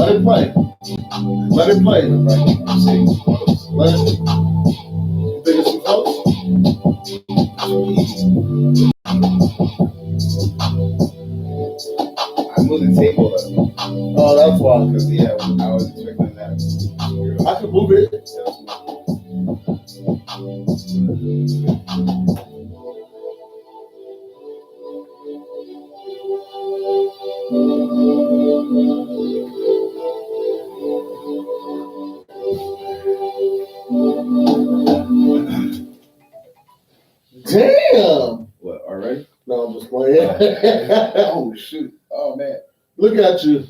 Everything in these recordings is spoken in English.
Let it play. Let it play. Let it. You think it's too close? I moved the table up. Oh, that's why. Because, yeah, I was expecting that. I can move it. Damn. What, already? No, I'm just playing. Oh, shoot. Oh, man. Look at you.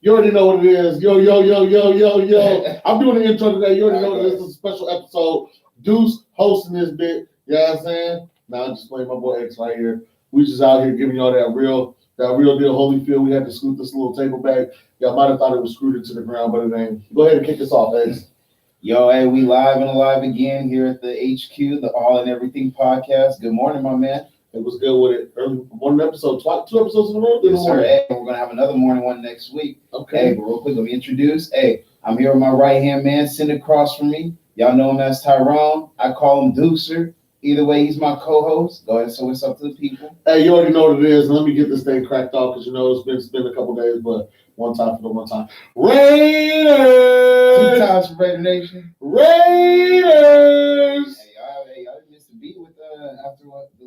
You already know what it is. Yo. I'm doing the intro today. You already know this is a special episode. Deuce hosting this bit. You know what I'm saying? Now I'm just playing my boy X right here. We just out here giving y'all that real deal Holyfield. We had to scoot this little table back. Y'all might have thought it was screwed into the ground, but it ain't. Go ahead and kick us off, X. Yo, hey, we live and alive again here at the HQ, the All and Everything podcast. Good morning, my man. It was good with it. Early one episode, 2 episodes in a row. Yes, sir. Hey, we're gonna have another morning one next week. Okay. Hey, but real quick, let me introduce. Hey, I'm here with my right hand man, sitting across from me. Y'all know him as Tyrone. I call him Deucer. Either way, he's my co-host. Go ahead, so what's up to the people? Hey, you already know what it is. Let me get this thing cracked off because you know it's been a couple days, but one time for the one time. Raiders! 2 times for Raider Nation. Raiders! Hey, y'all missed the beat with after what the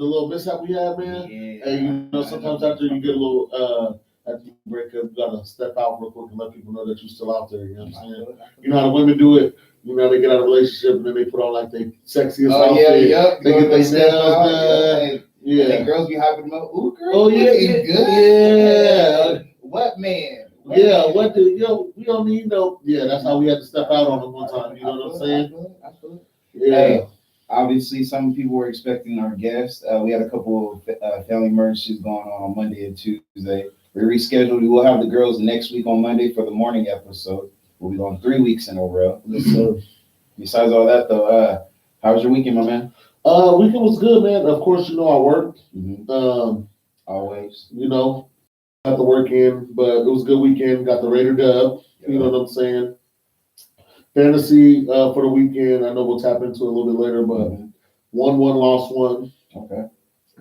little mishap we had, man. Yeah. Hey, you know sometimes after you get a little after you break up, you gotta step out real quick and let people know that you're still out there. You know what I'm saying? You know how the women do it. You know, they get out of a relationship and then they put on like they sexiest outfit. Yeah. They get their nails done. Yeah. And girls be hyping them up. Ooh, girl. Oh, yeah. Good. Yeah. What man? What do we don't need no. Yeah, that's how we had to step out on it one time. You know what I'm saying? I feel it. Yeah. Hey, obviously, some people were expecting our guest. We had a couple of family emergencies going on Monday and Tuesday. We rescheduled. We will have the girls next week on Monday for the morning episode. We'll be going 3 weeks in a row. Besides all that, though, how was your weekend, my man? Weekend was good, man. Of course, you know I worked. Mm-hmm. Always. You know, got the work in, but it was a good weekend. Got the Raider dub. Yeah. You know what I'm saying? Fantasy for the weekend. I know we'll tap into it a little bit later, but 1-1, lost 1. Okay.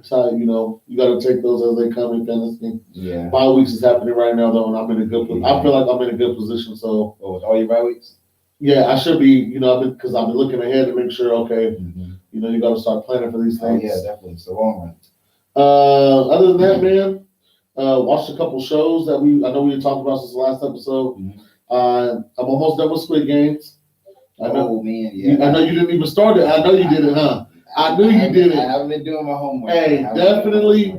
So, you know, you got to take those as they come in fantasy. Yeah. 5 weeks is happening right now, though, and I'm in a good position. I feel like I'm in a good position. So, with all your bye weeks? Yeah, I should be. You know, because I've been looking ahead to make sure. Okay, you know, you got to start planning for these things. Oh, yeah, definitely. It's the long run. Other than that, man, watched a couple shows that I know we had talked about since the last episode. I'm almost done with Squid Games. I know, man. Yeah. I know you didn't even start it. I know you did it, huh? I knew you did it. I haven't been doing my homework. Hey, definitely.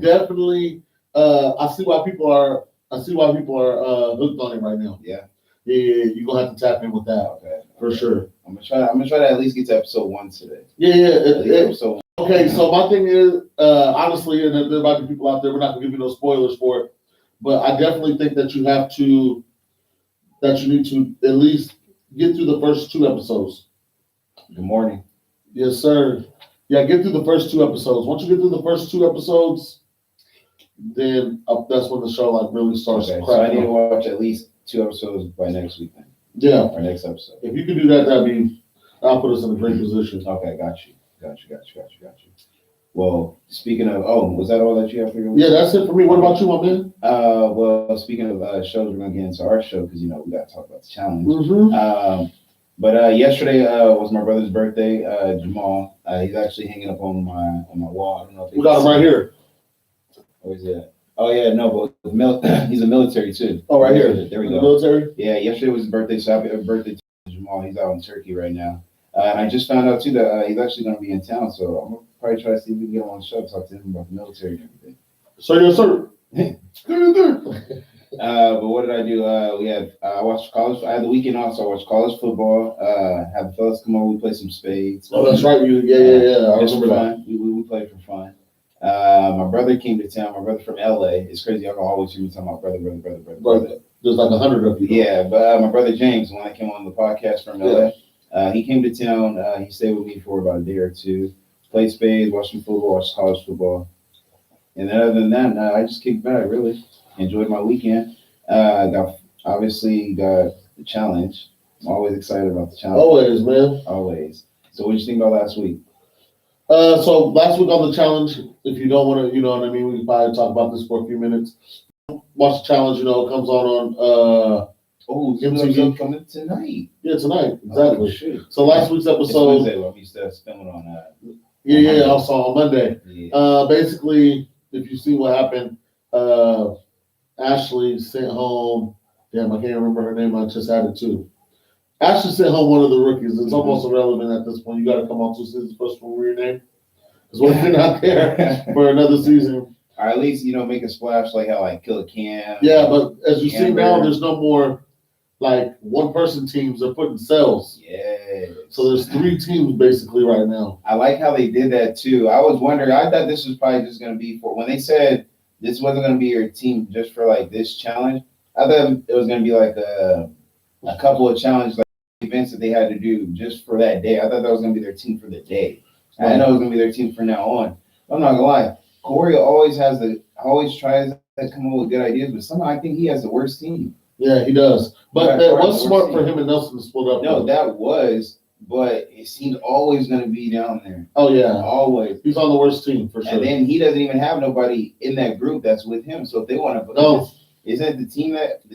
I see why people are hooked on it right now. Yeah. Yeah, you're gonna have to tap in with that. Okay. For sure. I'm gonna try to at least get to episode 1 today. Episode 1. Okay, so my thing is, honestly, and there might be people out there, we're not gonna give you no spoilers for it, but I definitely think that you need to at least get through the first 2 episodes. Good morning. Yes, sir. Yeah, get through the first 2 episodes. Once you get through the first 2 episodes, then that's when the show like really starts. Okay, so I need to watch at least 2 episodes by next week then. Yeah. Or next episode. If you could do that, that'll put us in a great position. Okay, got you. Well, speaking of, was that all that you have for your week? Yeah, that's it for me. What about you, my man? Well, speaking of shows, we're gonna get into our show because we gotta talk about the challenge. But yesterday was my brother's birthday, Jamal. He's actually hanging up on my wall. I don't know if we got him right here. Where's he at? Oh yeah, no, but he's a military too. Oh, right here. There we go. Military. Yeah, yesterday was his birthday, so happy birthday to Jamal. He's out in Turkey right now. And I just found out too that he's actually going to be in town, so I'm gonna probably try to see if we can get him on the show, talk to him about the military and everything. So yes, sir. But what did I do? I watched college. I had the weekend off, so I watched college football. Had the fellas come over. We played some spades. Oh, that's right. Yeah. I remember that. We played for fun. My brother came to town. My brother from LA. It's crazy. I can always hear me talking about brother. There's like 100 of you. Yeah, but my brother James, when I came on the podcast from LA, he came to town. He stayed with me for about a day or 2. Played spades, watched some football, watched college football. And then other than that, I just kicked back, really. Enjoyed my weekend. I Obviously, you got the challenge. I'm always excited about the challenge. Always, man. Always. So, what did you think about last week? So last week on the challenge, if you don't want to, you know what I mean, we can probably talk about this for a few minutes. Watch the challenge, it comes on Oh, MTV. Coming tonight. Yeah, tonight, exactly. Oh, shoot. So last week's It's episode, Wednesday. I'm used to filming on that. yeah, also on Monday. Yeah. Basically, if you see what happened, Ashley sent home. Damn, I can't remember her name. I just had it too. Ashley sent home one of the rookies. It's almost irrelevant at this point. You got to come on 2 seasons first for your name. Because what if you're not there for another season? Or at least, make a splash like how Kill a Cam. Yeah, but as you see Amber. now, there's no more one person teams. They're putting cells. Yeah. So there's 3 teams basically right now. I like how they did that too. I was wondering, I thought this was probably just going to be when they said this wasn't going to be your team just for this challenge. I thought it was going to be a couple of challenge events that they had to do just for that day. I thought that was going to be their team for the day. Right. I know it was going to be their team from now on. I'm not going to lie. Corey always tries to come up with good ideas, but somehow I think he has the worst team. Yeah, he does. But it was smart for him and Nelson to split up. No, that was, but it seemed always going to be down there. Oh, yeah. Always. He's on the worst team, for sure. And then he doesn't even have nobody in that group that's with him. So if they want to... No. Isn't it the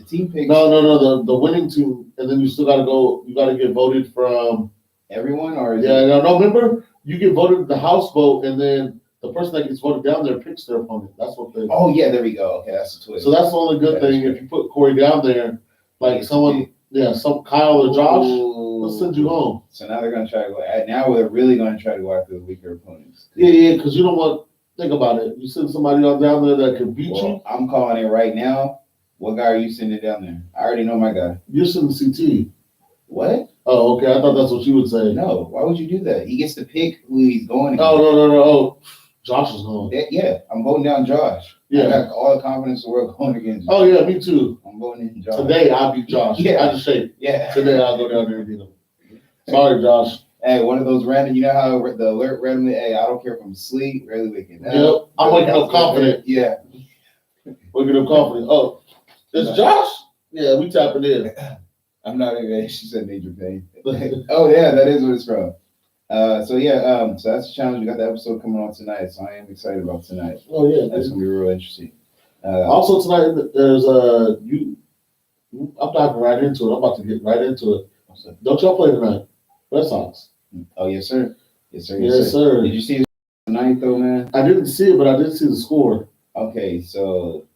team picks? No. The winning team, and then you still got to go. You got to get voted from everyone, or no. Remember, you get voted the house vote, and then the person that gets voted down there picks their opponent. That's what they. Oh yeah, there we go. Okay, that's the twist. So that's the only good thing. If you put Corey down there, some Kyle or Josh, they'll send you home. So now they're gonna try to go. Now they're really gonna try to go after the weaker opponents. Yeah, because you don't want. Think about it. You send somebody down there that can beat you. I'm calling it right now. What guy are you sending down there? I already know my guy. You're sending CT. What? Oh, okay. I thought that's what you would say. No. Why would you do that? He gets to pick who he's going against. No. Oh, Josh is going. Yeah, I'm voting down Josh. Yeah. I got all the confidence in the world going against Josh. Oh, yeah, me too. I'm voting in Josh. Today, I'll beat Josh. Yeah. I just say, yeah. Today, I'll go down there and beat him. Sorry, Josh. Hey, one of those random, you know how the alert randomly, hey, I don't care if I'm asleep, really waking up. Yep. I'm waking up confident. Yeah. Waking up confident. Oh, it's Josh? Yeah, we tapping in. I'm not even, she said Major Pain. Oh, yeah, that is what it's from. So that's the challenge. We got the episode coming on tonight, so I am excited about tonight. Oh, yeah. That's going to be real interesting. Also, tonight, there's I'm diving right into it. I'm about to get right into it. Don't y'all play tonight? Red Sox. Oh, yes, sir. Yes, sir. Yes, sir. Did you see it tonight, though, man? I didn't see it, but I did see the score. Okay, so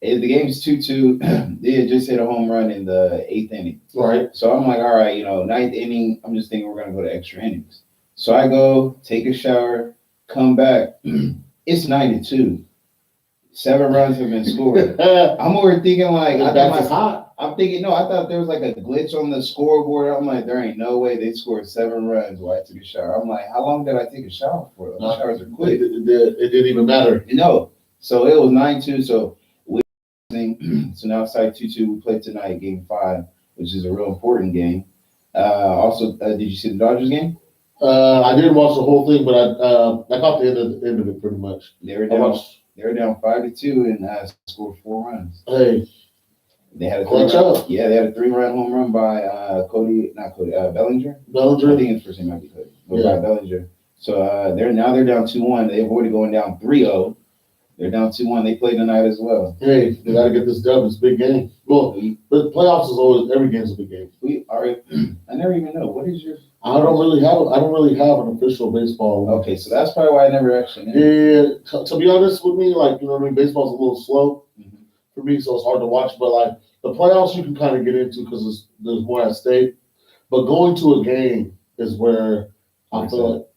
the game's 2-2. They had just hit a home run in the 8th inning. Right. So I'm like, all right, 9th inning, I'm just thinking we're going to go to extra innings. So I go, take a shower, come back. It's 9-2. 7 runs have been scored. I'm over thinking I'm thinking, I thought there was a glitch on the scoreboard. I'm like, there ain't no way they scored 7 runs while I took a shower. I'm like, how long did I take a shower for? The showers are quick. It didn't even matter. No. So it was 9-2. So so now it's tied 2-2. We play tonight, game 5, which is a real important game. Also, did you see the Dodgers game? I didn't watch the whole thing, but I caught the end of it pretty much. They were down 5-2 and scored 4 runs. Hey, they had a clutch up. Yeah, they had a 3-run home run by Bellinger. Bellinger. I think his first name might be Cody, but by Bellinger. So they're down 2-1. They avoided going down 3-0. They're down 2-1. They play tonight as well. Hey, they got to get this dub. It's a big game. Well, the playoffs is always every game's a big game. I never even know. What is your? I don't really have an official baseball. Okay, so that's probably why I never actually knew. Yeah, to be honest with me, baseball's a little slow for me, so it's hard to watch. But the playoffs, you can kind of get into because there's more at stake. But going to a game is where I feel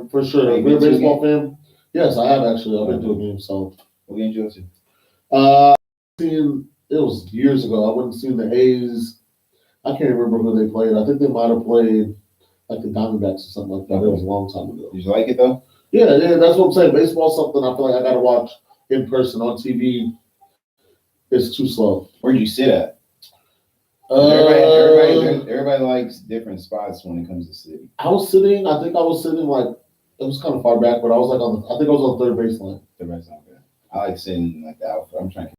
for sure. If you're a baseball fan, yes, I have actually. I've been to a game. So what game did you go to? It was years ago. I went and seen the A's. I can't remember who they played. I think they might have played the Diamondbacks or something like that. It was a long time ago. Did you like it though? Yeah, that's what I'm saying. Baseball's something I feel like I got to watch in person. On TV, it's too slow. Where'd you sit at? Everybody likes different spots when it comes to sitting. I think I was sitting it was kind of far back, but I was I think I was on third baseline. Third baseline. Okay. I like sitting the outfield. I'm trying to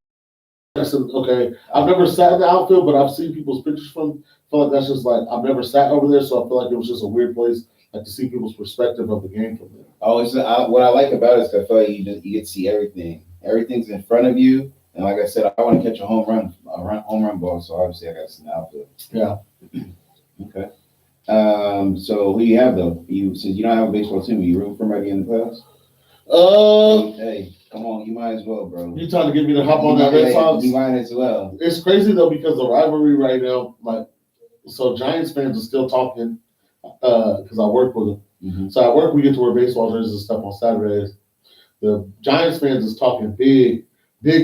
Okay, I've never sat in the outfield, but I've seen people's pictures from. I feel like that's just like I've never sat over there, so I feel like it was just a weird place, like to see people's perspective of the game from there. Oh, what I like about it is I feel like you get to see everything. Everything's in front of you, and like I said, I want to catch a home run ball. So obviously, I got to see the outfield. Yeah. Okay. So who do you have though? Since you don't have a baseball team, you root for somebody in the playoffs? Hey, come on, you might as well, bro. You trying to get me to hop on that Red Sox? You might as well. It's crazy though because the rivalry right now, like, so Giants fans are still talking because I work with them. Mm-hmm. So at work we get to wear baseball jerseys and stuff on Saturdays. The Giants fans is talking big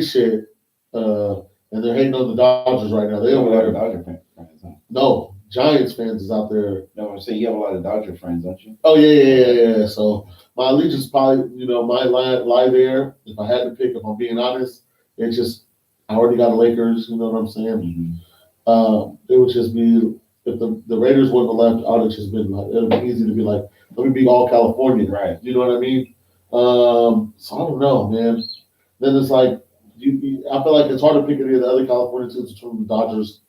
shit, and they're hating on the Dodgers right now. They have a lot over of there. Dodger fans, huh? No, Giants fans is out there. No, I'm saying you have a lot of Dodger friends, don't you? Oh yeah. So my allegiance probably, might lie there. If I had to pick, if I'm being honest, it's just I already got the Lakers. You know what I'm saying? Mm-hmm. It would just be if the Raiders wouldn't have left, I would have just been like it would be easy to be like, let me be all California, right? You know what I mean? So I don't know, man. Then it's like I feel like it's hard to pick any of the other California teams between the Dodgers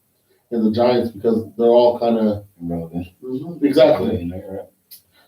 and the Giants because they're all kind of irrelevant. Mm-hmm, exactly. Right.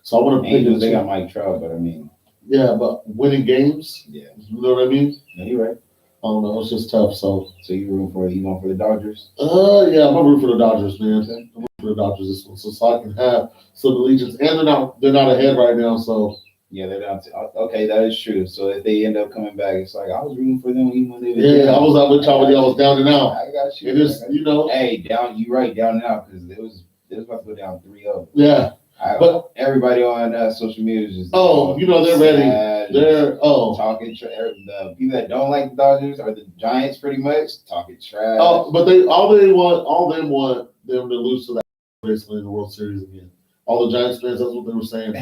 So I want to pick. They got Mike Trout, but I mean, yeah, but winning games. Yeah, you know what I mean. Yeah, you're right. I don't know. It's just tough. So you going for the Dodgers? Yeah, I'm gonna root for the Dodgers, man. I'm rooting for the Dodgers this one, so I can have some allegiance. And they're not ahead right now, so. Yeah, they're down. Okay, that is true. So if they end up coming back, it's like I was rooting for them even when they were down. I was out with y'all when y'all was down and out. I got you. It is, Hey, down. You right, down and out because it was about to go down 3-0. Yeah. But everybody on social media is just they're ready. They're talking the people that don't like the Dodgers or the Giants pretty much talking trash. Oh, but they want them to lose to that basically in the World Series again. All the Giants fans, that's what they were saying.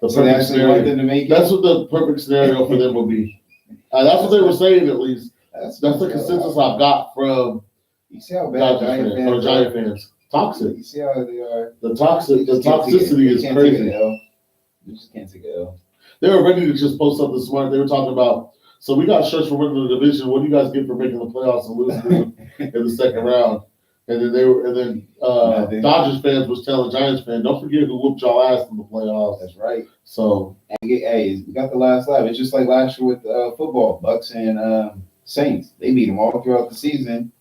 So they actually want them to make it. That's what the perfect scenario for them would be. That's what they were saying at least. That's the consensus I've got from. You see how bad Giant fans. Toxic. You see how they are. The toxicity is crazy. You just can't take an L. They were ready to just post something smart. They were talking about, so we got shirts for winning the division. What do you guys get for making the playoffs and losing in the second round? And then Dodgers fans was telling Giants fans, don't forget who whooped y'all ass in the playoffs. That's right. So hey, we got the last laugh. It's just like last year with football, Bucks and Saints. They beat them all throughout the season.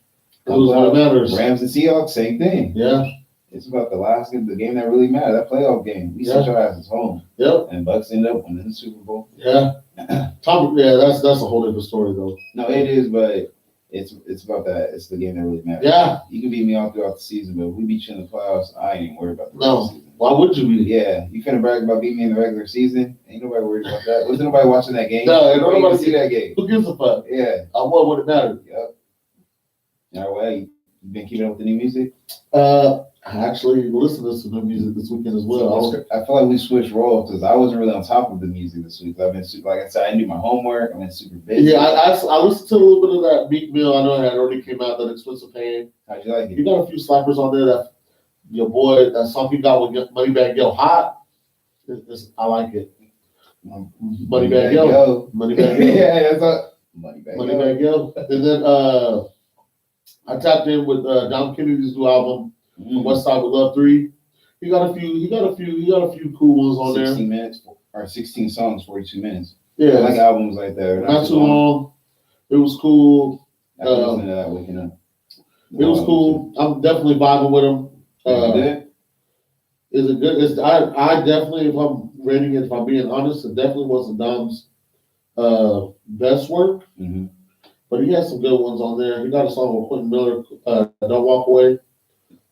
What matters. Rams and Seahawks, same thing. Yeah. It's about the game that really mattered, that playoff game. We sent your asses home. Yep. And Bucks ended up winning the Super Bowl. Yeah. That's a whole different story though. No, it is, but it's about that. It's the game that really matters. Yeah. You can beat me all throughout the season, but if we beat you in the playoffs, I ain't even worried about the regular season. Why would you be? Yeah. You finna brag about beating me in the regular season? Ain't nobody worried about that. Wasn't nobody watching that game? No, ain't nobody see that game. Who gives a fuck? Yeah. What would it matter? Yep. All right. You been keeping up with the new music? I actually listened to some new music this weekend as well. I feel like we switched roles because I wasn't really on top of the music this week. I've been like I said, I do my homework. I've been super busy. Yeah, I listened to a little bit of that Meek Mill. I know it had already came out, that Expensive Pain. How'd you like it? You got a few slappers on there. That your boy, that song he got with Moneybag Yo, Hot. I like it. Moneybag Yo. Moneybag Yo. Yeah, that's a Moneybag Yo. And then I tapped in with Dom Kennedy's new album. West Side with Love 3. He got a few cool ones on 16 there. 16 minutes or 16 songs, 42 minutes. Yeah, I like albums like that. Not too long. It was cool. I listened to that waking up. It was cool. I'm definitely vibing with him. Is it good? I definitely, if I'm rating it, if I'm being honest, it definitely wasn't Dom's best work. Mm-hmm. But he had some good ones on there. He got a song with Quentin Miller, Don't Walk Away.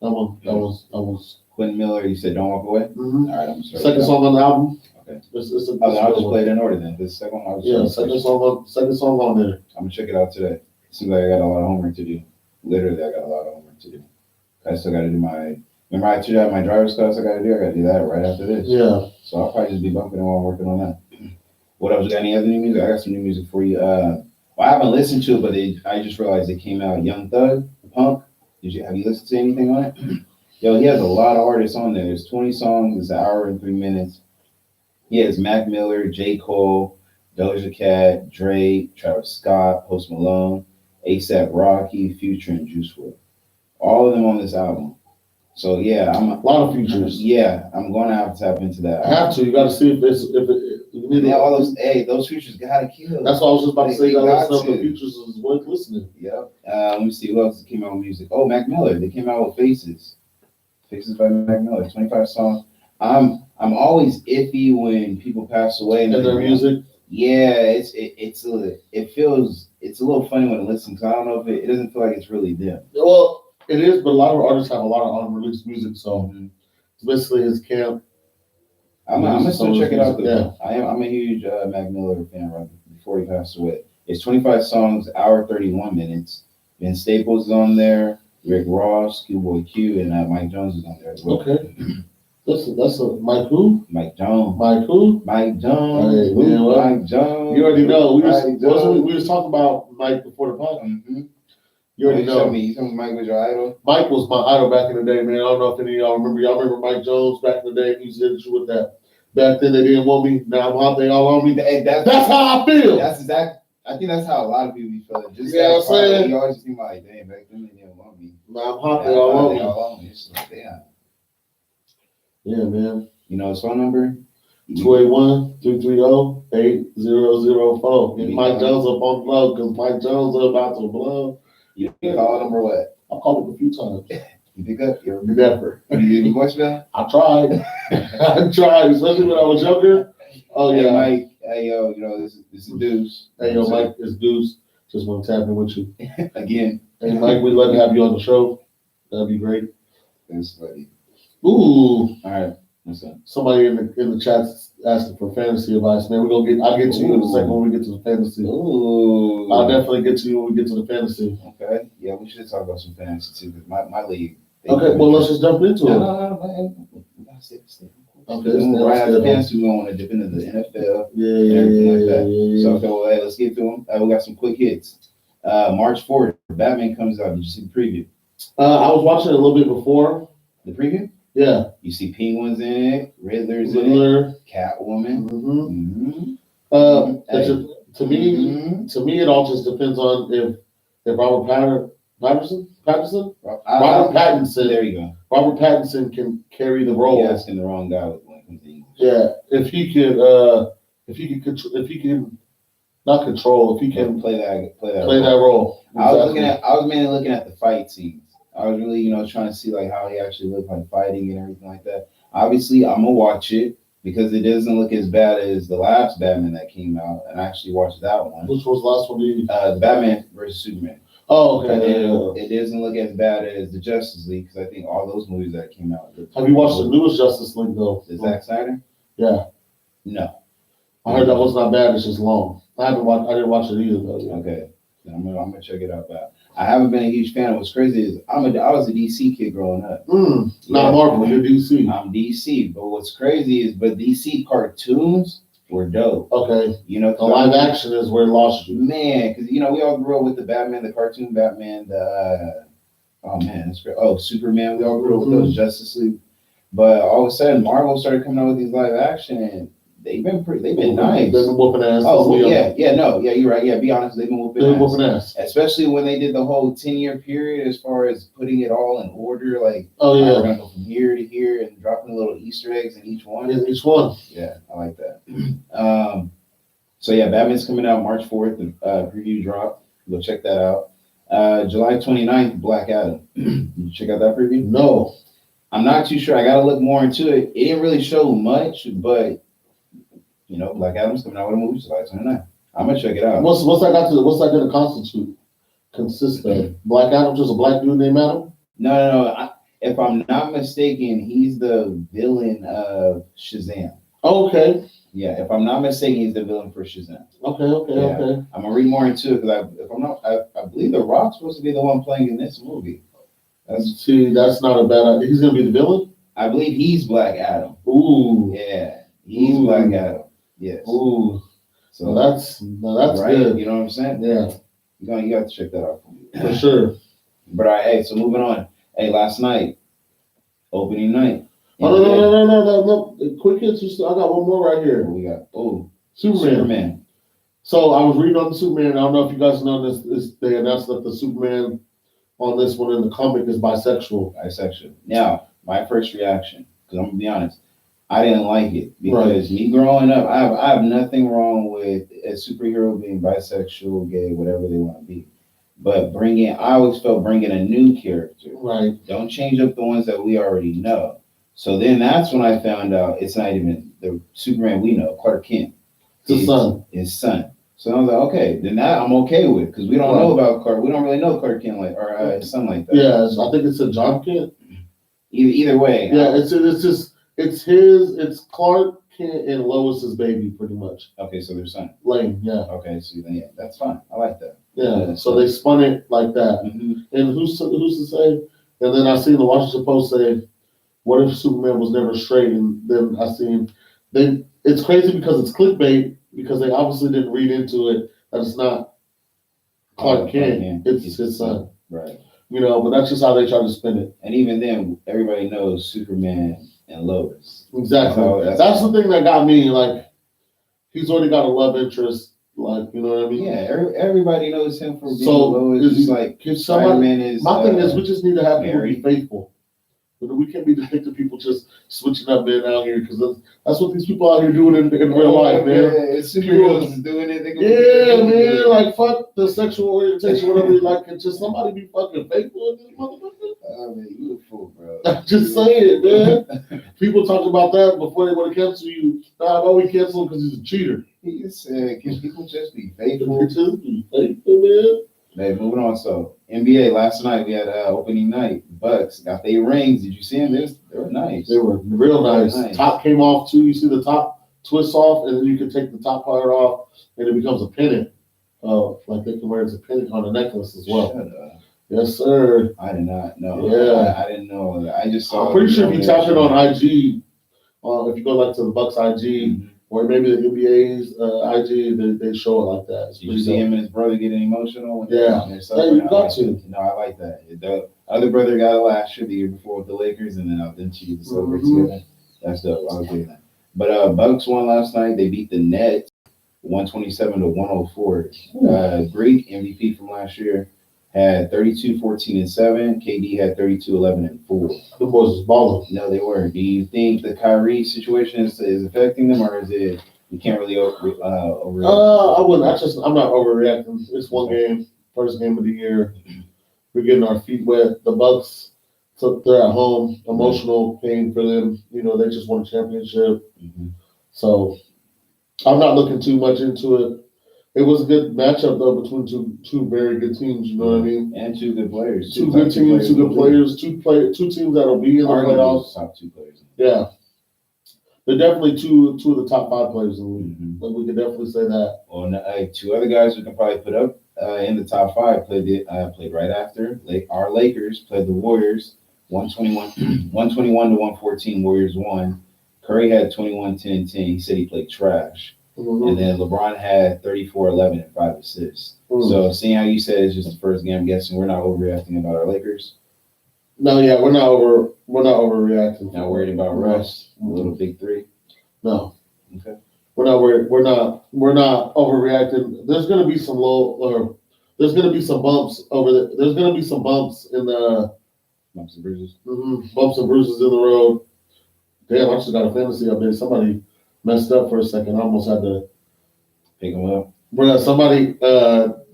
That was Quentin Miller. You said Don't Walk Away. Mm-hmm. All right, I'm sorry. Second song on the album. Okay. I'll just play it in order then. This second one. Second song on there. I'm gonna check it out today. Seems like I got a lot of homework to do. Literally, I got a lot of homework to do. I still got to do remember I told you I had my driver's class I got to do that right after this. Yeah. So I'll probably just be bumping it while I'm working on that. What else? You got any other new music? I got some new music for you. Well, I haven't listened to it, but I just realized it came out. Young Thug, Punk. Have you listened to anything on it? Yo, he has a lot of artists on there. There's 20 songs. It's an hour and 3 minutes. He has Mac Miller, J. Cole, Doja Cat, Drake, Travis Scott, Post Malone. A$AP Rocky, Future, and Juice WRLD. All of them on this album. So yeah, A lot of features. Yeah, I'm going to have to tap into that. I have to. You got to see Yeah, all those features gotta kill. That's what I was just about to say. You got stuff. to. The features is worth listening. Yep. Let me see who else came out with music. Oh, Mac Miller. They came out with Faces. Faces by Mac Miller. 25 songs. I'm always iffy when people pass away and their music. Yeah, it's a little funny when it listens. Cause I don't know if it doesn't feel like it's really them. Well, it is, but a lot of artists have a lot of unreleased music, so it's basically his camp. I'm gonna still check it out though. Yeah. I'm a huge Mac Miller fan right before he passed away. It's 25 songs, hour 31 minutes. Ben Staples is on there, Rick Ross, Schoolboy Q, and Mike Jones is on there as well. Okay. That's a Mike who? Mike Jones. Mike who? Mike Jones. Hey, man, well, Mike Jones. You already know. We Mike was talking about Mike before the podcast. Mm-hmm. You already know. You told me Mike was your idol? Mike was my idol back in the day, man. I don't know if any of y'all remember. Y'all remember Mike Jones back in the day? He used to hit you with that. Back then they didn't want me. Now I'm out there all on me. That's how I feel. That's exactly. I think that's how a lot of people feel. Just yeah, I'm saying. You always think like, damn, back then they didn't want me. Now I'm hot there all on me. It's like, damn. Yeah, man. You know his phone number? 281-330-8004. Get Mike Jones up on the blow because Mike Jones is about to blow. You call him or what? I called him a few times. You pick up? You never. You did any voicemail? I tried. I tried, especially when I was younger. Oh yeah, hey, Mike. Hey yo, you know this is Deuce. Hey yo, Mike, it's Deuce. Just want to tap in with you again. Hey Mike, we'd love to have you on the show. That'd be great. Thanks, buddy. Ooh. All right. What's up? Somebody in the chat asking for fantasy advice, man. I'll get to you in a second when we get to the fantasy. Ooh. I'll definitely get to you when we get to the fantasy. Okay. Yeah, we should talk about some fantasy too, because my league. Okay, well let's just jump into it. No. Okay. Right after fantasy, we want to dip into the NFL. Yeah. So okay, well, hey, let's get to them. We got some quick hits. March 4th, Batman comes out. Did you see the preview? I was watching it a little bit before. The preview? Yeah. You see Penguins in it, Riddler's in it, Catwoman. To me, it all just depends on if Robert Pattinson. Robert Pattinson. There you go. Robert Pattinson can carry the role. You're asking the wrong guy with when it comes to English. Yeah, if he can not control, if he can play that role. Exactly. I was mainly looking at the fight scenes. I was really, trying to see like how he actually looked like fighting and everything like that. Obviously, I'm gonna watch it because it doesn't look as bad as the last Batman that came out, and I actually watched that one. Which was the last one? Batman versus Superman. Oh, okay. It doesn't look as bad as the Justice League because I think all those movies that came out. Have you watched the newest Justice League though? The Zack Snyder? Yeah. No. I heard that was not bad. It's just long. I didn't watch it either though. Okay. I'm gonna check it out. But I haven't been a huge fan. What's crazy is I was a DC kid growing up. Not Marvel. You're DC. I'm DC. But what's crazy is DC cartoons were dope. Okay. The live action is where it lost you. Man, because we all grew up with the Batman, the cartoon Batman, that's great. Oh, Superman. We all grew up with those, Justice League. But all of a sudden, Marvel started coming out with these live action, and they've been nice. They've been whooping ass. Oh, yeah, you're right. Yeah, be honest, they've been whooping ass. Especially when they did the whole 10-year period as far as putting it all in order. Like, we're gonna go from here to here and dropping little Easter eggs in each one. Yeah, I like that. So yeah, Batman's coming out March 4th. The preview drop. Go check that out. July 29th, Black Adam. Did you check out that preview? No. I'm not too sure. I got to look more into it. It didn't really show much, but Black Adam's coming out with a movie July 29th. I'm gonna check it out. What's that gonna consist of? Black Adam, just a black dude named Adam? No. If I'm not mistaken, he's the villain of Shazam. Oh, okay. Yeah, if I'm not mistaken, he's the villain for Shazam. Okay. I'm gonna read more into it because I believe The Rock's supposed to be the one playing in this movie. That's not a bad idea. He's gonna be the villain? I believe he's Black Adam. Ooh. Yeah, he's Black Adam. Yes. Ooh. So that's right. good. You know what I'm saying? Yeah. You got to check that out for me. For sure. But all right, hey, so moving on. Hey, last night, opening night. No. Quick hits. I got one more right here. What we got? Oh, Superman. So I was reading on the Superman. I don't know if you guys know this. They announced that the Superman on this one in the comic is bisexual. Bisexual. Now, my first reaction, because I'm gonna be honest, I didn't like it because me growing up, I have nothing wrong with a superhero being bisexual, gay, whatever they want to be. But I always felt bringing a new character. Right. Don't change up the ones that we already know. So then that's when I found out it's not even the Superman we know, Clark Kent. His son. His son. So I was like, okay, then that I'm okay with because we don't know about Clark. We don't really know Clark Kent or his son like that. Yeah, I think it's a John Kent. Either way. Yeah, it's Clark Kent and Lois's baby, pretty much. Okay, so their son. Lane, yeah. Okay, so then yeah, that's fine. I like that. Yeah, so they spun it like that. Mm-hmm. And who's to say? And then I seen the Washington Post say, "What if Superman was never straight?" And then I seen it's crazy because it's clickbait because they obviously didn't read into it that it's not Clark Kent, it's his son. Right. But that's just how they try to spin it. And even then, everybody knows Superman and Lois. Exactly. That's the thing that got me. Like, he's already got a love interest. Like, you know what I mean? Yeah, everybody knows him for being Lois. It's like Spider-Man is. My thing is, we just need to have people be faithful. We can't be depicting people just switching up men out here because that's what these people out here doing in real life, man. Yeah, superheroes doing it. Yeah, man. Like, fuck the sexual orientation, whatever you like. Can just somebody be fucking faithful in this motherfucker? Oh, man, you a fool, bro. I'm just saying, man. People talk about that before they want to cancel you. Nah, we cancel him because he's a cheater. He said, can people just be faithful? Just be faithful, man. Hey, moving on. So NBA last night we had opening night. Bucks got their rings. Did you see them? They were nice. They were real nice. Top came off too. You see the top twist off, and then you can take the top part off, and it becomes a pennant. Like they can wear it as a pennant on a necklace as well. Shut up. Yes, sir. I did not know. Yeah, I didn't know that. I just saw. I'm pretty sure if you tap it on IG, if you go like to the Bucks IG. Or maybe the NBA's IG, they show it like that. Did you see him and his brother getting emotional? Yeah. Hey, you got to. No, I like that. The other brother got it last year, the year before with the Lakers, and then them two to celebrate together. That's dope. I was doing that. But Bucks won last night. They beat the Nets 127 to 104. Greek MVP from last year had 32, 14, and 7. KD had 32, 11, and 4. The boys was balling. No, they were. Do you think the Kyrie situation is affecting them, or is it you can't really overreact? I wouldn't. I'm not overreacting. It's one game, first game of the year. We're getting our feet wet. The Bucks, they're at home. Emotional pain for them. They just won a championship. Mm-hmm. So I'm not looking too much into it. It was a good matchup though between two very good teams. You know what I mean? And two good players. Two good teams, two good players, two teams that'll be in the playoffs. Top 2 players. Yeah, they're definitely two of the top 5 players in the league. Mm-hmm. But we can definitely say that. Well, 2 other guys we can probably put up in the top 5 played right after. Our Lakers played the Warriors 121 to 114. Warriors won. Curry had 21, 10, 10. He said he played trash. Mm-hmm. And then LeBron had 34, 11, and 5 assists. Mm-hmm. So seeing how you said it's just the first game, I'm guessing we're not overreacting about our Lakers. No, yeah, we're not overreacting. Not worried about Russ, a little big 3. No. Okay. We're not worried. We're not overreacting. There's gonna be some there's gonna be some bumps there's gonna be some bumps in the bumps and bruises. Mm-hmm, bumps and bruises in the road. Damn, I just got a fantasy update. Somebody messed up for a second. I almost had to pick him up. Bro, somebody,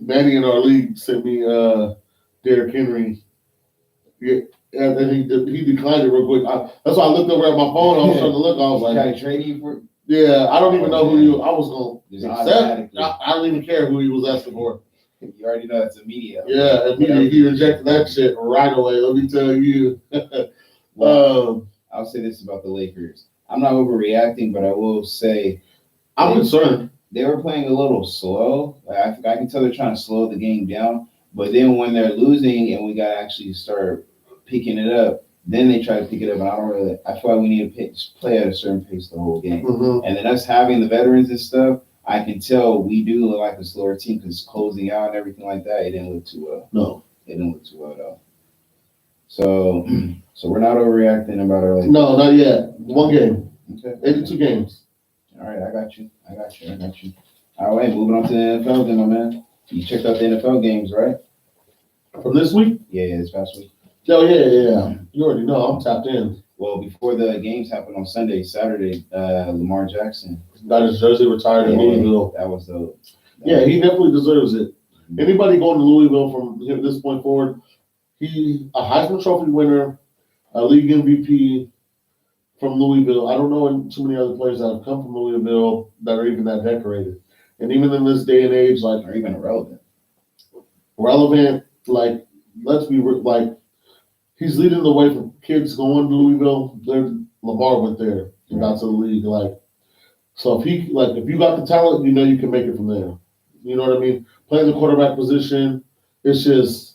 Manny in our league sent me Derrick Henry. Yeah, and he declined it real quick. That's why I looked over at my phone. I was trying to look. I was like, "Can I trade you for?" Yeah, I don't even know who he was. I was going to accept. I don't even care who he was asking for. You already know that's immediate. Yeah, immediately he rejected that shit right away. Let me tell you. I'll say this about the Lakers. I'm not overreacting, but I will say I'm concerned. They were playing a little slow. I can tell they're trying to slow the game down. But then when they're losing and we got to actually start picking it up, then they try to pick it up. And I feel like we need to play at a certain pace the whole game. Mm-hmm. And then us having the veterans and stuff, I can tell we do look like a slower team because closing out and everything like that, it didn't look too well. No. It didn't look too well at all. So we're not overreacting about our Lakers. No, not yet. One game. Okay. 82 games. All right, I got you. All right, moving on to the NFL then, my man. You checked out the NFL games, right? From this week? Yeah, this past week. Oh, yeah. You already know. I'm tapped in. Well, before the games happened on Saturday, Lamar Jackson Got his jersey retired in Louisville. That was the. Yeah, he definitely deserves it. Anybody going to Louisville from this point forward, he a Heisman Trophy winner, a league MVP from Louisville. I don't know too many other players that have come from Louisville that are even that decorated. And even in this day and age, like, or even relevant, like, let's be like, he's leading the way for kids going to Louisville. Lamar went there and got to the league. Like, so if you got the talent, you know you can make it from there. You know what I mean? Playing the quarterback position, it's just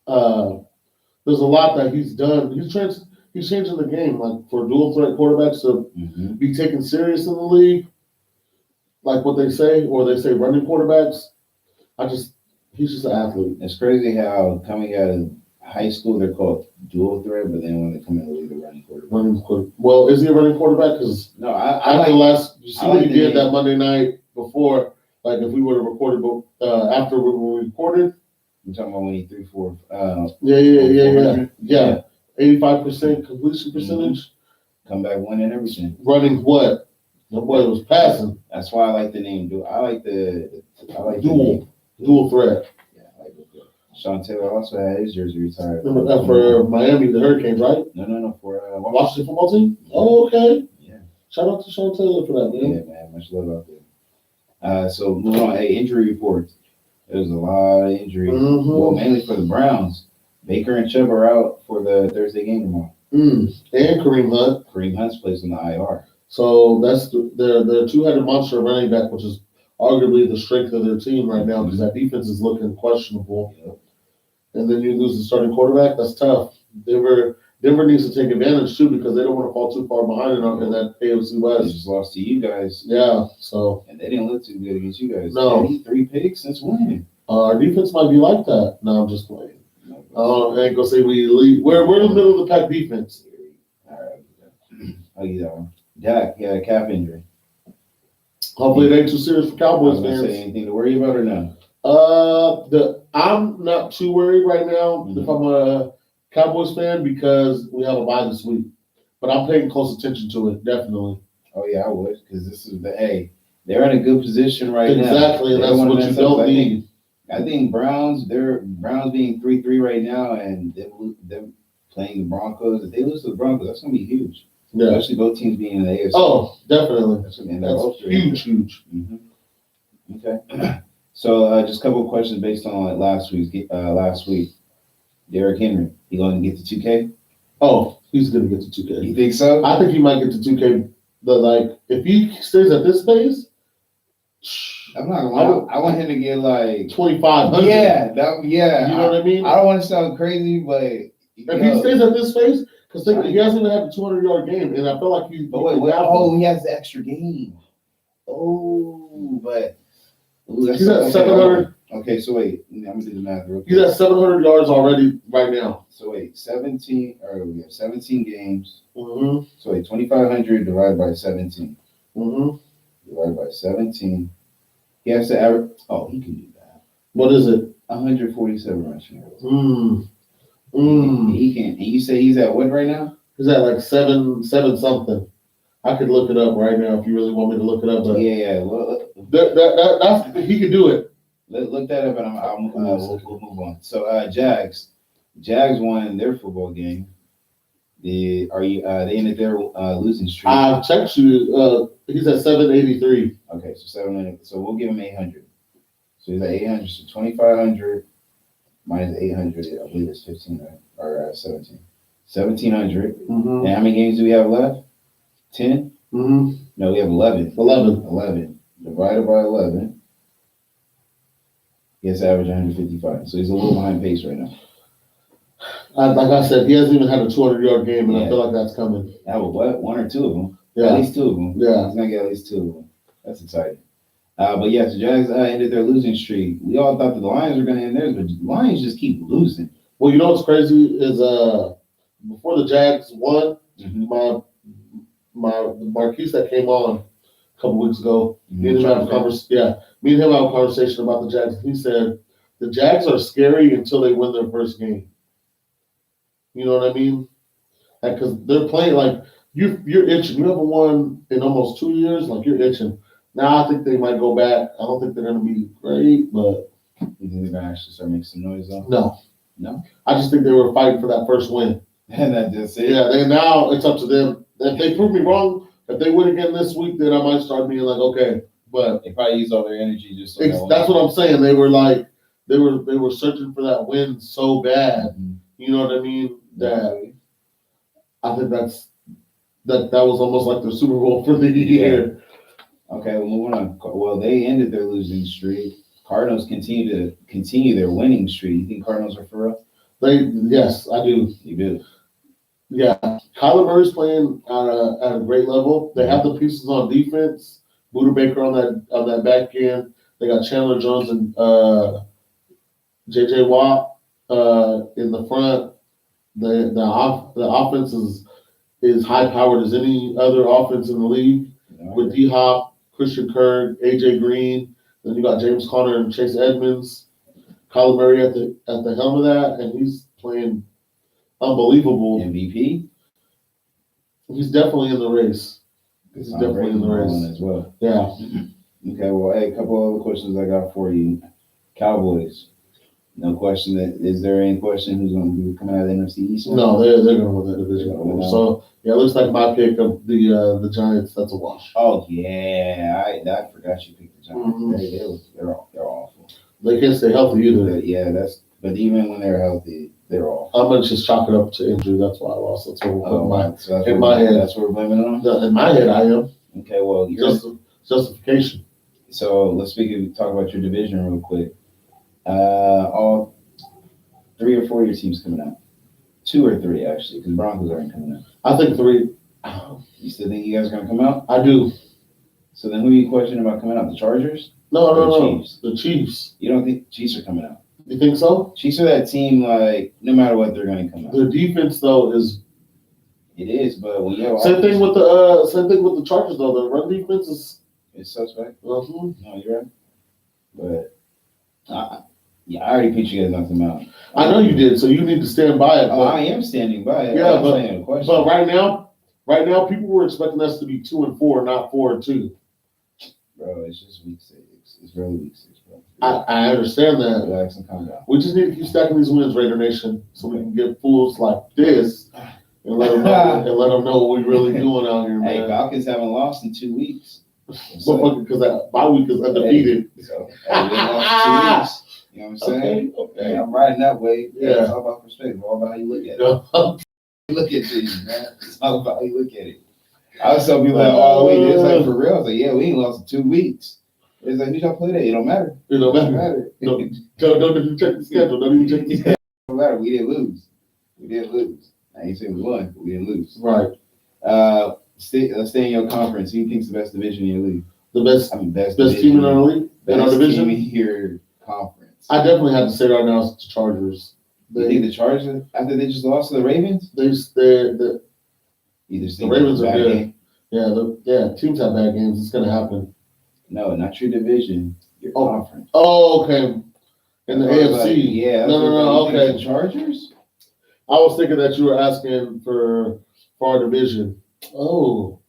there's a lot that he's done. He's changing the game, like for dual threat quarterbacks to be taken serious in the league, like what they say, or they say running quarterbacks. He's just an athlete. It's crazy how coming out of high school they're called dual threat, but then when they come in the league, they're running quarterback. Well, is he a running quarterback? Because no, you see what he did that Monday night before. Like if we would have recorded, after we recorded. I'm talking about when he threw for. Yeah. 85% completion percentage. Come back winning everything. Running what? The boy was passing. That's why I like the name. I like dual threat. Yeah, I like it. Sean Taylor also had his jersey retired. For Miami, the Hurricanes, right? No, for Washington football team. Oh, okay. Yeah. Shout out to Sean Taylor for that, man. Yeah, man. Much love out there. So moving on. Hey, injury reports. There's a lot of injuries. Well, mainly for the Browns. Baker and Chubb are out for the Thursday game tomorrow. And Kareem Hunt. Kareem Hunt's placed on the IR. So that's their two-headed monster running back, which is arguably the strength of their team right now because that defense is looking questionable. Yep. And then you lose the starting quarterback. That's tough. Denver needs to take advantage too because they don't want to fall too far behind in that AFC West. They just lost to you guys. Yeah. So. And they didn't look too good against you guys. No. 3 picks since when? Our defense might be like that. No, I'm just playing. I ain't gonna say we elite. We're in the middle of the pack defense. All right. I'll give you that one. Dak, he had a calf injury. Hopefully it ain't too serious for Cowboys fans. Say anything to worry about or no? I'm not too worried right now if I'm a Cowboys fan because we have a bye this week. But I'm paying close attention to it, definitely. Oh yeah, I would, because this is they're in a good position right now. Exactly, and that's what you don't need. I think Browns being 3-3 right now, and them playing the Broncos. If they lose to the Broncos, that's gonna be huge. Yeah. Especially both teams being in the AFC. Oh, definitely. That's huge. Okay. So just a couple of questions based on last week. Derrick Henry, he going to get to 2K? Oh, he's going to get to 2K. You think so? I think he might get to 2K. But if he stays at this pace, I'm not gonna lie. I want him to get 2,500. Yeah. You know what I mean? I don't want to sound crazy, but if he stays at this pace, because he hasn't even had a 200-yard game, and I feel like he's. But wait, he has the extra game. Oh, but he's at 700. Okay, so wait, I'm gonna do the math real quick. He's at 700 yards already right now. So wait, 17 games. Mm-hmm. So wait, 2,500 divided by 17. Mm-hmm. Divided by 17. He has to average. Oh, he can do that. What is it? 147 rushing yards. He can. And you say he's at what right now? He's at 7 something. I could look it up right now if you really want me to look it up. But yeah. Well, that's he could do it. Look that up, and we'll move on. So, Jags won their football game. They ended their losing streak. I'll text you. He's at 783. Okay, so 700. So we'll give him 800. So he's at 800. So 2,500 minus 800. I believe it's 15 or 17. 1,700. Mm-hmm. And how many games do we have left? 10. Mm-hmm. No, we have 11. 11 divided by 11. He has to average 155. So he's a little behind pace right now. Like I said, he hasn't even had a 200-yard game, and I feel like that's coming. What? 1 or 2 of them? Yeah. At least 2 of them. Yeah. He's going to get at least 2 of them. That's exciting. But yeah, the Jags ended their losing streak. We all thought that the Lions were going to end theirs, but the Lions just keep losing. Well, you know what's crazy is before the Jags won, my Marquise that came on couple weeks ago. Me and him have a conversation about the Jags. He said the Jags are scary until they win their first game. You know what I mean? Because they're playing like you're itching. You haven't won in almost 2 years. Like you're itching. Now I think they might go back. I don't think they're going to be great, but You think they're gonna actually start making some noise though? no. I just think they were fighting for that first win. And that's just it. Yeah, now it's up to them. If they prove me wrong, if they win again this week, then I might start being like, okay. But They probably use all their energy just so that's what I'm saying. They were like, they were searching for that win so bad. Mhm. You know what I mean? That I think that was almost like the Super Bowl for the year. Okay, well, moving on. Well, they ended their losing streak. Cardinals continue their winning streak. You think Cardinals are for real? Yes, I do. You do. Yeah, Kyler Murray's playing at a great level. They have the pieces on defense. Buda Baker on that back end. They got Chandler Jones and J.J. Watt in the front. The offense is high powered as any other offense in the league with D Hop, Christian Kirk, AJ Green. Then you got James Conner and Chase Edmonds. Kyler Murray at the helm of that, and he's playing unbelievable. MVP. He's definitely in the race. He's definitely in the race as well. Yeah. Okay, well, hey, a couple other questions I got for you. Cowboys. No question. Is there any question who's going to be coming out of the NFC East? No, they're going to win that division. So yeah, it looks like my pick of the Giants. That's a wash. Oh yeah, I forgot you picked the Giants. Mhm. They're awful. They can't stay healthy either. Yeah, but even when they're healthy, they're awful. I'm gonna just chalk it up to injury. That's why I lost. That's what In my head. That's what we're blaming it on. In my head, I am. Okay, well, Justification. So let's talk about your division real quick. All 3 or 4 of your teams coming out. 2 or 3 actually, because Broncos aren't coming out. I think 3. You still think you guys are gonna come out? I do. So then, who are you questioning about coming out? The Chargers? No. Chiefs. The Chiefs. You don't think Chiefs are coming out? You think so? Chiefs are that team. Like no matter what, they're gonna come out. The defense though is. It is, but when you have same thing with the Chargers though. The run defense is. It's suspect. No, you're right. But I already picked you guys not to come out. I know you did, so you need to stand by it. I am standing by it. Yeah, but right now, people were expecting us to be 2-4, not 4-2. Bro, it's just week 6. It's really week 6, bro. I understand that. Relax and calm down. We just need to keep stacking these wins, Raider Nation, so we can get fools like this and let them know what we're really doing out here, man. Hey, Falcons haven't lost in 2 weeks. Because that bye week is undefeated. So, we lost 2 weeks. You know what I'm saying? Okay. Hey, I'm riding that way. Yeah. It's all about perspective. All about how you look at it. Look at things, man. It's all about how you look at it. I was telling people like, oh, wait, it's like for real. I was like, yeah, we ain't lost in 2 weeks. It's like, who y'all play that? It don't matter. It don't matter. Don't even check the schedule. Don't even check the schedule. It don't matter. We didn't lose. I ain't saying we won, but we didn't lose. Right. Stay in your conference. Who you think's the best division in your league? The best team in our league? In our division? Team in your conference. I definitely have to say right now it's the Chargers. You think the Chargers, after they just lost to the Ravens? The Ravens are good. Game? Yeah, teams have bad games. It's gonna happen. No, not your division, your conference. Oh, okay. In the AFC. Like, yeah. No, okay. The Chargers? I was thinking that you were asking for our division. Oh,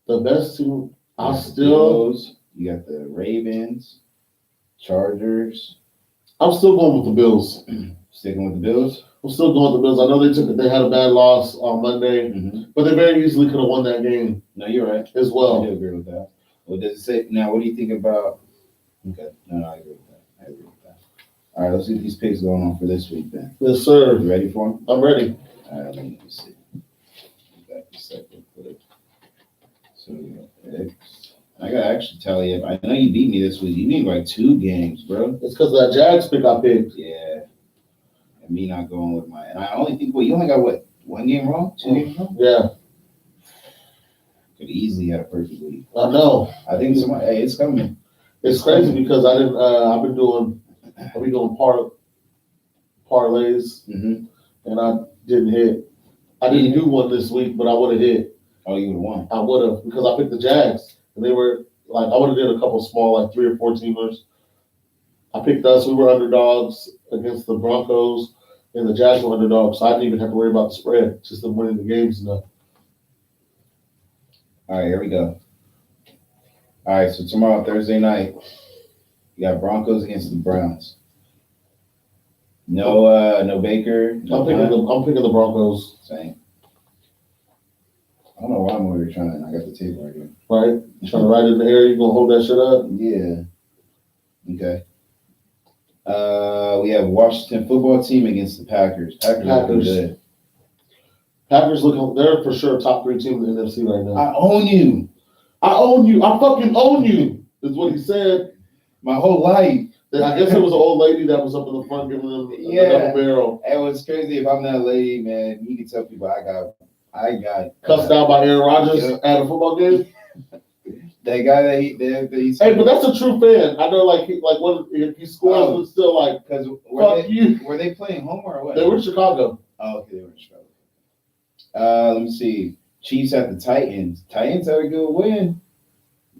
the best team. You got the Ravens, Chargers. I'm still going with the Bills. Sticking with the Bills? I'm still going with the Bills. I know they had a bad loss on Monday, but they very easily could have won that game. No, you're right. As well. I do agree with that. What does it say? Now, what do you think about? Okay, no, I agree with that. All right, let's get these picks going on for this week then. Yes, sir. You ready for them? I'm ready. All right, let me see. Back a second. So we got picks. I gotta actually tell you, I know you beat me this week. You beat me by 2 games, bro. It's because that Jags pick I picked. Yeah. And me not going with mine. And I only think, you only got what? 1 game wrong? 2 games wrong? Yeah. Could easily have a perfect week. I know. I think it's coming. It's crazy because I've been doing parlays, and I didn't hit. I didn't do one this week, but I would have hit. Oh, you would have won. I would have because I picked the Jags, and they were like, I would have did a couple small, like 3 or 4 teamers. I picked us. We were underdogs against the Broncos, and the Jags were underdogs, so I didn't even have to worry about the spread, just them winning the games enough. All right, here we go. All right, so tomorrow, Thursday night, you got Broncos against the Browns. No Baker. No I'm picking the Broncos. Same. I don't know why I'm over here trying. I got the table right here. Right? You trying to ride it in the air? You gonna hold that shit up? Yeah. Okay. We have Washington football team against the Packers. Packers. Looking good. Packers they're for sure top 3 team in the NFC right now. I own you. I own you. I fucking own you, is what he said. My whole life. I guess it was an old lady that was up in the front giving them a double barrel. It was crazy. If I'm that lady, man, you can tell people I got cussed out by Aaron Rodgers at a football game. That guy that he's hey, but that's a true fan. I know, like when if he scores, it's still like, because were they playing home or what? They were in Chicago. Oh, okay, they were in Chicago. Let me see. Chiefs at the Titans. Titans had a good win.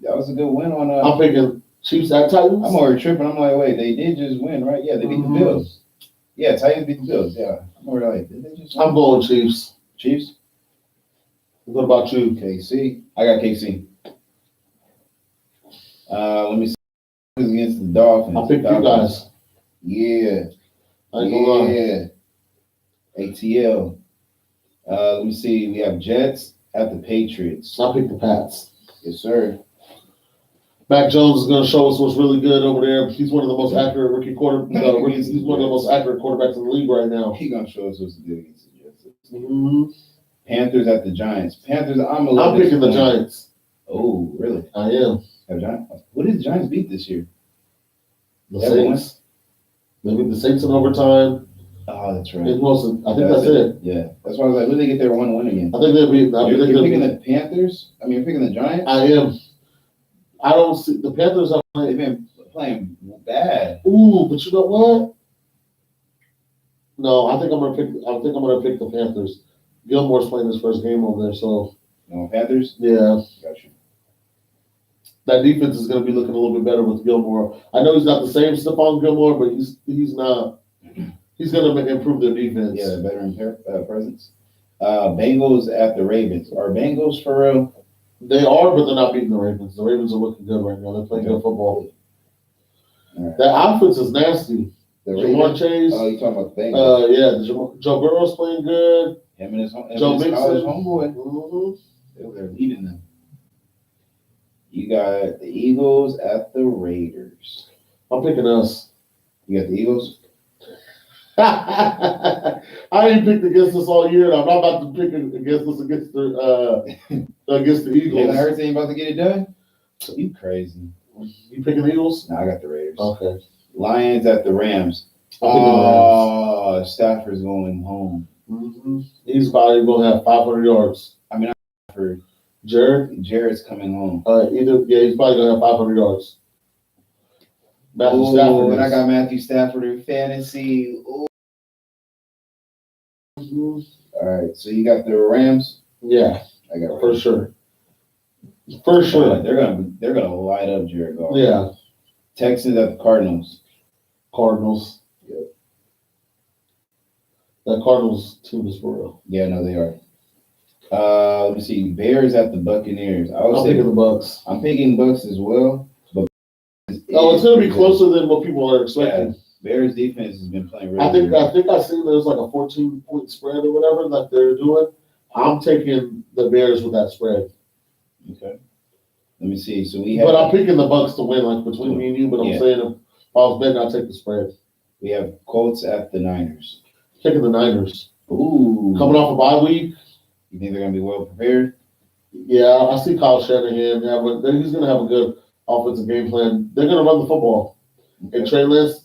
That was a good win on. I'm picking Chiefs at Titans. I'm over tripping. I'm like, wait, they did just win, right? Yeah, they beat the Bills. Yeah, Titans beat the Bills. Yeah, I'm over like, did they just win? I'm going Chiefs. Chiefs. What about you? KC. I got KC. Let me see. Against the Dolphins. I picked you guys. Yeah. I ain't gonna lie. Yeah. ATL. Let me see. We have Jets at the Patriots. I picked the Pats. Yes, sir. Mac Jones is going to show us what's really good over there. He's one of the most accurate rookie quarterbacks. He's one of the most accurate quarterbacks in the league right now. He's going to show us what's good against the Jets. Mm-hmm. Panthers at the Giants. Panthers, I'm picking the Giants. Oh, really? I am. What did the Giants beat this year? The Saints. They beat the Saints in overtime. Oh, that's right. I think that's it. Yeah. That's why I was like, who did they get their 1 win again? I think they'll beat. You're picking the Panthers? I mean, you're picking the Giants? I am. I don't see the Panthers are They've been playing bad. Ooh, but you know what? No, I think I'm gonna pick the Panthers. Gilmore's playing his first game over there, so. No, Panthers? Yeah. Gotcha. That defense is going to be looking a little bit better with Gilmore. I know he's not the same Stephon Gilmore, but he's not. He's going to improve their defense. Yeah, veteran presence. Bengals at the Ravens. Are Bengals for real? They are, but they're not beating the Ravens. The Ravens are looking good right now. They're playing good football. Right. That offense is nasty. Jamar Chase. Oh, you talking about the Bengals? Yeah, Joe Burrow's playing good. Him and his Mixon. college homeboy. Mm-hmm. They're leading them. You got the Eagles at the Raiders. I'm picking us. You got the Eagles? I ain't picked against us all year. I'm not about to pick against us against the Eagles. Jalen Hurts ain't about to get it done? You crazy. You picking the Eagles? No, I got the Raiders. Okay. Lions at the Rams. Oh, Stafford's going home. Mm-hmm. He's probably going to have 500 yards. I mean, for Jared's coming home. He's probably going to have 500 yards. Matthew Stafford. And I got Matthew Stafford in fantasy. Mm-hmm. All right, so you got the Rams. Yeah, I got for sure. For sure, they're gonna light up Jared Goff. Yeah. Texans at the Cardinals. Cardinals. Yep. That Cardinals team is for real. Yeah, no, they are. Let me see. Bears at the Buccaneers. I'm picking the Bucs. I'm picking Bucs as well. But it's going to be closer than what people are expecting. Yeah. Bears defense has been playing really I think good. I seen there's like a 14-point spread or whatever that they're doing. I'm taking the Bears with that spread. Okay. Let me see. So but I'm picking the Bucs to win, like between me and you. But I'm saying if I was betting, I'll take the spread. We have Colts at the Niners. Taking the Niners. Ooh. Coming off a bye week. You think they're gonna be well prepared? Yeah, I see Kyle Shanahan. Yeah, but he's gonna have a good offensive game plan. They're gonna run the football. Okay. And Trey Lance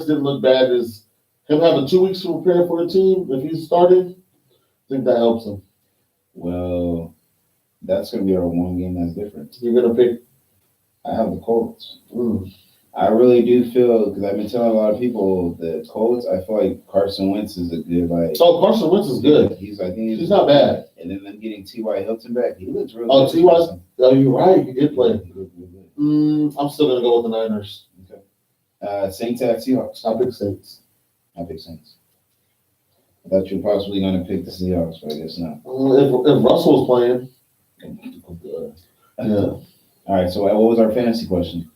didn't look bad as him having 2 weeks to prepare for a team. If he's starting, I think that helps him. Well, that's going to be our one game that's different. You're going to pick? I have the Colts. I really do feel, because I've been telling a lot of people the Colts. I feel like Carson Wentz is a good So Carson Wentz is good. He's not bad. And then them getting T.Y. Hilton back, he looks really Oh, good. T.Y. Oh, you're right. He did play. He looked really good. I'm still gonna go with the Niners. Okay. Saints at Seahawks. I pick Saints. I pick Saints. I thought you were possibly going to pick the Seahawks, but I guess not. If Russell was playing, yeah. All right. So what was our fantasy question?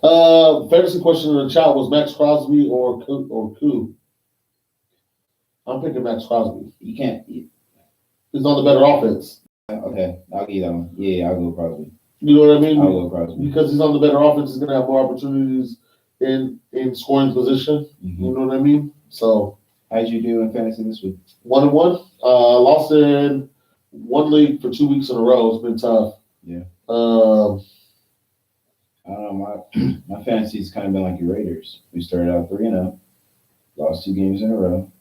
Fantasy question in the chat was Max Crosby or Koo. I'm picking Max Crosby. You can't. He's on the better offense. Okay, I'll give you that one. Yeah, I'll go Crosby. You know what I mean? I'll go Crosby. Because he's on the better offense, he's gonna have more opportunities in scoring position. Mm-hmm. You know what I mean? So how'd you do in fantasy this week? 1-1. Lost in one league for 2 weeks in a row. It's been tough. Yeah. I don't know. My fantasy's kind of been like your Raiders. We started out 3-0, lost 2 games in a row,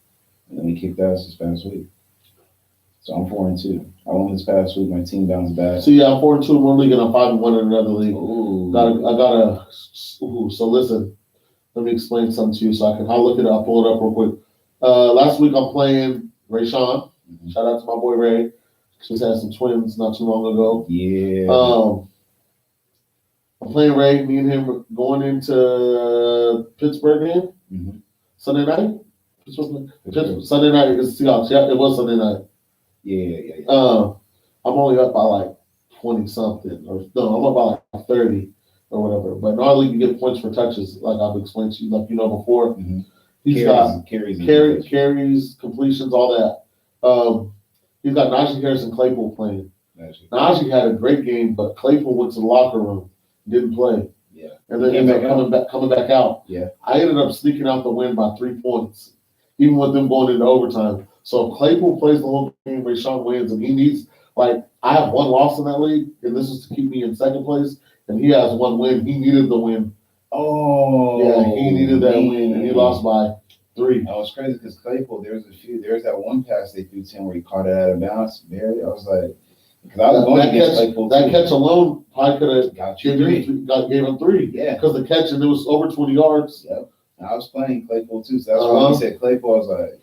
and then we kicked ass this past week. So I'm 4-2. I won this past week. My team bounced back. So yeah, I'm 4-2 in one league and I'm 5-1 in another league. Ooh. So listen, let me explain something to you so I'll look it up, pull it up real quick. Last week I'm playing Ray Sean. Mm-hmm. Shout out to my boy Ray. Just had some twins not too long ago. Yeah. I'm playing Ray. Me and him going into Pittsburgh game. Mm-hmm. Sunday night. Sunday night is Seahawks. Yeah, it was Sunday night. Yeah. I'm only up by like 20 something, or no, I'm up by like 30 or whatever. But normally you get points for touches, like I've explained to you, like before. Mm-hmm. He's got carries, completions, all that. He's got Najee Harris and Claypool playing. Najee had a great game, but Claypool went to the locker room, didn't play. Yeah. And then ended up coming back out. Yeah. I ended up sneaking out the win by 3 points, even with them going into overtime. So if Claypool plays the whole game, Rashawn wins, and he needs, I have 1 loss in that league, and this is to keep me in second place, and he has 1 win. He needed the win. Oh. Yeah, he needed that win, and he lost by 3. That was crazy because Claypool, there's that one pass they threw to him where he caught it out of bounds. Barely, I was like, because I was going against Claypool. That catch alone probably could have gave him 3. Yeah. Because the catch, and it was over 20 yards. Yep. I was playing Claypool too, so that's why he said Claypool. I was like,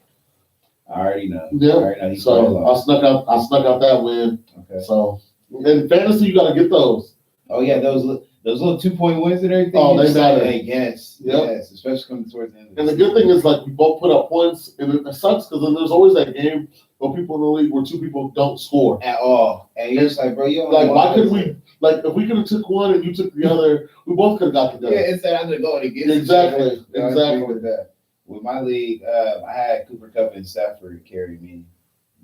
I already know. Yeah. So I snuck out that win. Okay. So in fantasy, you got to get those. Oh yeah, those little 2-point wins and everything. Oh, they matter. Hey, yes, especially coming towards the end. And the good thing is, we both put up points, and it sucks because then there's always that game where people in the league where 2 people don't score at all, and you're just like, bro, you why couldn't we? If we could have took one and you took the other, we both could have got together. Yeah, instead I'm gonna go against exactly. With that. With my league, I had Cooper Kupp and Stafford carry me.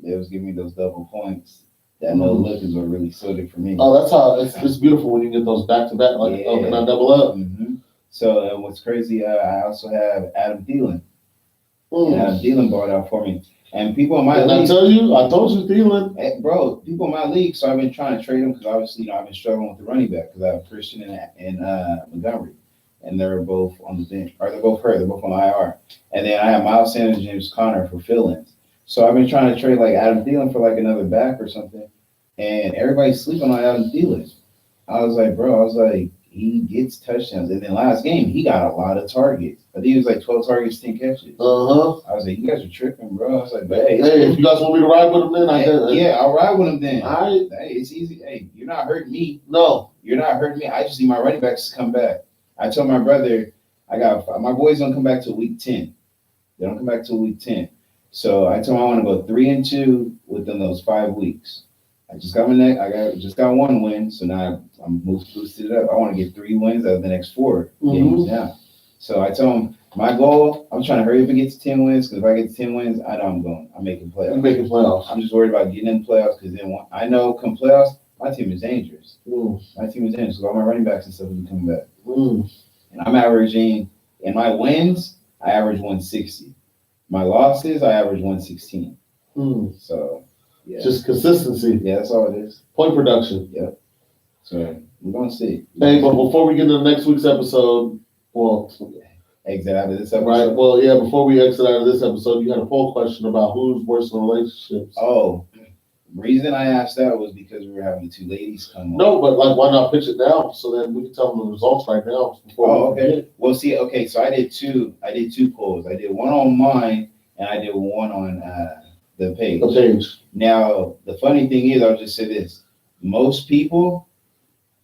They was giving me those double points. That no look is what really sold it for me. Oh, that's how it's beautiful when you get those back to back. Can I double up? Mm-hmm. So what's crazy? I also have Adam Thielen. And Adam Thielen bought out for me. And people in my league. I told you, Thielen. Hey, bro, people in my league. So I've been trying to trade him because obviously, I've been struggling with the running back because I have Christian and Montgomery, and they're both on the bench, or they're both hurt. They're both on IR. And then I have Miles Sanders, James Conner for fill-ins. So I've been trying to trade Adam Thielen for another back or something, and everybody's sleeping on Adam Thielen. I was like, he gets touchdowns, and then last game he got a lot of targets. I think it was 12 targets, 10 catches. I was like, you guys are tripping, bro. I was like, hey, if you guys want me to ride with him, then I'll ride with him then. Hey, it's easy. Hey, you're not hurting me. No, you're not hurting me. I just need my running backs to come back. I told my brother, my boys don't come back till week 10. They don't come back till week 10. So I told him I want to go 3-2 within those 5 weeks. I just got just got 1 win, so now I'm boosted it up. I want to get 3 wins out of the next 4 games now. So I told him my goal, I'm trying to hurry up and get to 10 wins, because if I get to 10 wins, I know I'm making playoffs. I'm making playoffs. I'm just worried about getting in playoffs, because then I know come playoffs, my team is dangerous. My team is dangerous. So all my running backs and stuff will be coming back. And I'm averaging, in my wins, I average 160. My losses, I average 116. So, yeah. Just consistency. Yeah, that's all it is. Point production. Yep. So, we're going to see. Hey, but before we get into next week's episode, exit out of this episode. Right. Well, yeah, before we exit out of this episode, you had a poll question about who's worse in relationships. Oh, Reason I asked that was because we were having 2 ladies come on. No, but like, why not pitch it now so then we can tell them the results right now? Oh, okay. Well, see, okay, so I did two polls. I did one on mine and I did one on the page. The page. Now, the funny thing is, I'll just say this: most people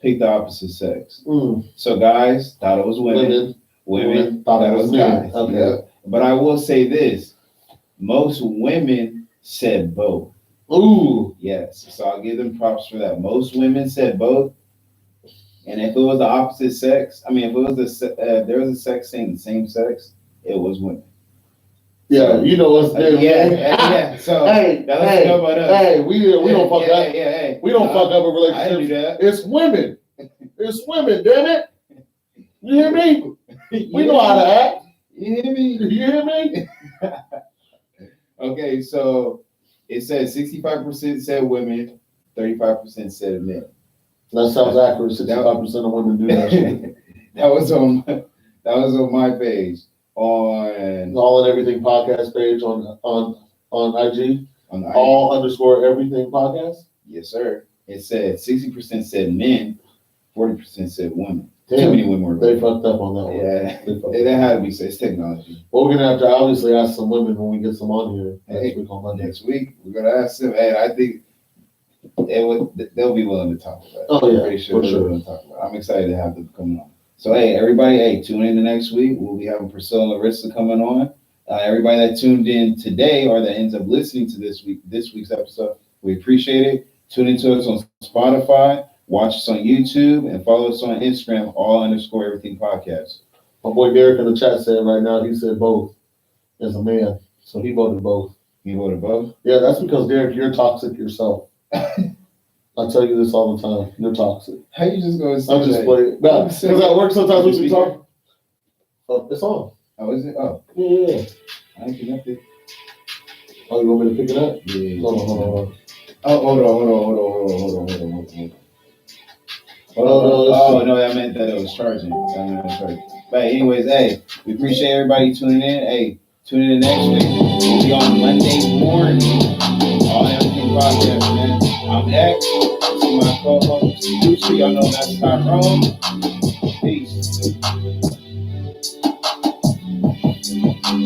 pick the opposite sex. So guys thought it was women. Women thought it was guys. Okay. Yeah. But I will say this: most women said both. Ooh. Yes. So I'll give them props for that. Most women said both. And if it was the opposite sex, I mean, if it was there was a sex saying the same sex, it was women. Yeah, you know what's there. Yeah. So hey, we don't fuck up. Hey. We don't fuck up a relationship. I didn't do that. It's women. It's women. Damn it. You hear me? We know how to act. You hear me? You hear me? Okay, so it said 65% said women, 35% said men. That sounds accurate. 65% of women do that shit. that was on my page. On All and Everything podcast page on IG. On All _everything podcast. Yes, sir. It said 60% said men, 40% said women. Damn, too many women were. They fucked up on that one. Yeah, that had to be said. It's technology. Well, we're gonna have to obviously ask some women when we get some on here next week on Monday. Next week we're gonna ask them. Hey, I think they'll be willing to talk about it. Oh yeah, I'm pretty sure they're willing to talk about it. I'm excited to have them coming on. So hey, everybody, tune in the next week. We'll be having Priscilla and Larissa coming on. Everybody that tuned in today or that ends up listening to this week's episode, we appreciate it. Tune into us on Spotify, watch us on YouTube, and follow us on Instagram, all_everything podcast. My boy Derek in the chat said right now, he said both as a man. So he voted both. You voted both? Yeah, that's because Derek, you're toxic yourself. I tell you this all the time. You're toxic. How you just going to say I'm just playing. No, because at work sometimes we talk. Oh, it's on. Oh, is it? Oh. Yeah. I ain't connected. Oh, you want me to pick it up? Yeah. Hold on. Oh, hold on. Oh, no, that meant that it was charging. But anyways, hey, we appreciate everybody tuning in. Hey, tune in next week. We'll be on Monday morning. All Everything Podcast, man. I'm X. My co-host, Lucy. Y'all know that's Tyrone. Peace.